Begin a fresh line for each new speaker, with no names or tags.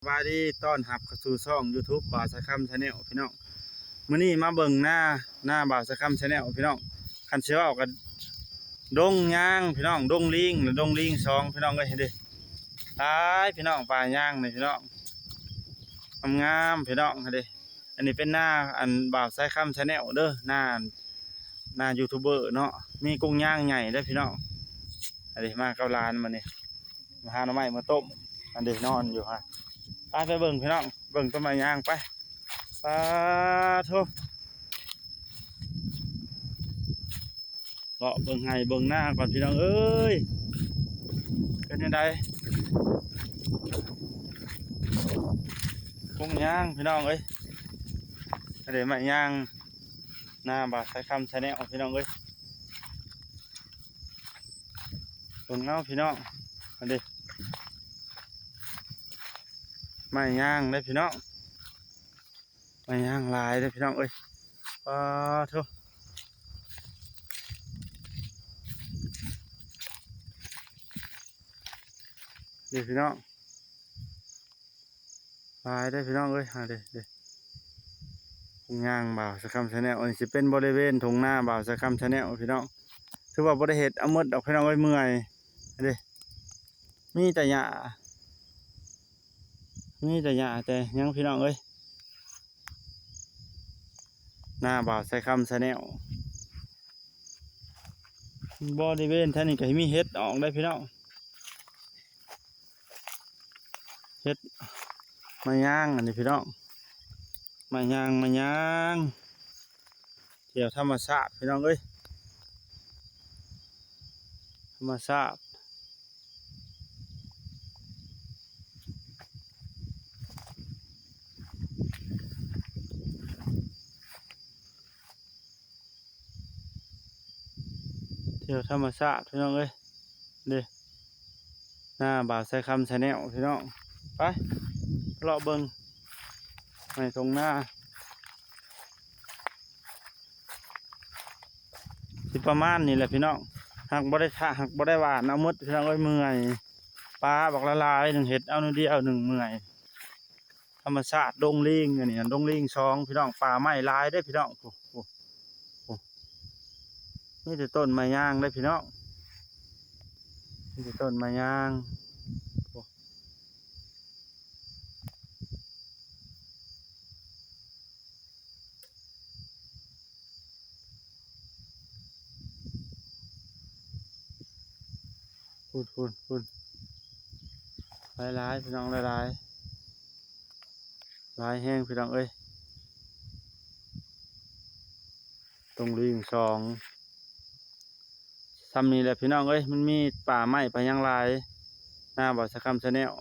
สวัสดีต้อนรับเข้าสู่ช่อง YouTube บ่าวสะคำชาแนลพี่น้องมื้อนี้มาเบิ่งหน้าบ่าวสะคำชาแนลพี่น้องคันสิเว้ากันดงยางพี่น้องดงลิงหรือดงลิง2พี่น้องเอ้ยเห็นดิหลายพี่น้องป่ายางนี่พี่น้องงามๆพี่น้องเห็นดิอันนี้เป็นหน้าอันบ่าวสะคำชาแนลเด้อหน้ายูทูบเบอร์เนาะมีกุ้งย่างใหญ่เด้อพี่น้องอันนี้มากับร้านมานี่มาหาหน่อไม้มาต้มอันนี้นอนอยู่ฮะไปเบิ่งพี่น้องเบิ่งต้นไม้ย่างไปปลาทุเลาะเบิ่งให้เบิ่งหน้าก่อนพี่น้องเอ้ยเป็นยังไงกุ้งย่างพี่น้องเอ้ยเดี๋ยวไม้ย่างหน้าบ่าวสะคำชาแนลพี่น้องเอ้ยเบิ่งเงาพี่น้องอันนี้ไม้ย่างได้พี่น้องไม้ย่างลายได้พี่น้องเอ้ยปลาทุเดี๋ยวพี่น้องลายได้พี่น้องเอ้ยเดี๋ยวกุ้งย่างบ่าวสะคำชาแนลอันนี้จะเป็นบริเวณทงหน้าบ่าวสะคำชาแนลพี่น้องถือว่าบริเหตุเอาหมดดอกพี่น้องเอ้ยเมื่อยเดี๋ยวมีแต่หญ้าแต่ยังพี่น้องเอ้ยหน้าบ่าวสะคำชาแนลบริเวณท่านี้ก็มีเห็ดออกได้พี่น้องเห็ดมาย่างอันนี้พี่น้องมาย่างเที่ยวธรรมชาติพี่น้องเอ้ยธรรมชาติเที่ยวธรรมชาติพี่น้องเอ้ยเด้หน้าบ่าวสะคำชาแนลพี่น้องไปเลาะเบิ่งในตรงหน้าสิประมาณนี้แหละพี่น้องหักบ่ได้หวานเอาหมดพี่น้องเอ้ยเมื่อยปลาบอกละลายหนึ่งเห็ดเอาหนึ่งเดียวหนึ่งเมื่อยธรรมชาติดงลิงอันนี้ดงลิง2พี่น้องป่าไม้ลายได้พี่น้องโอ้นี่แต่ต้นไม้ย่างได้พี่น้องนี่แต่ต้นไม้ย่างพูดลายพี่น้องลายแห้งพี่น้องเอ้ยตรงลิง2ซ้ำนี่แหละพี่น้องเอ้ยมันมีป่าไม้ไปยังลายหน้าบ่าวสะคำชาแนล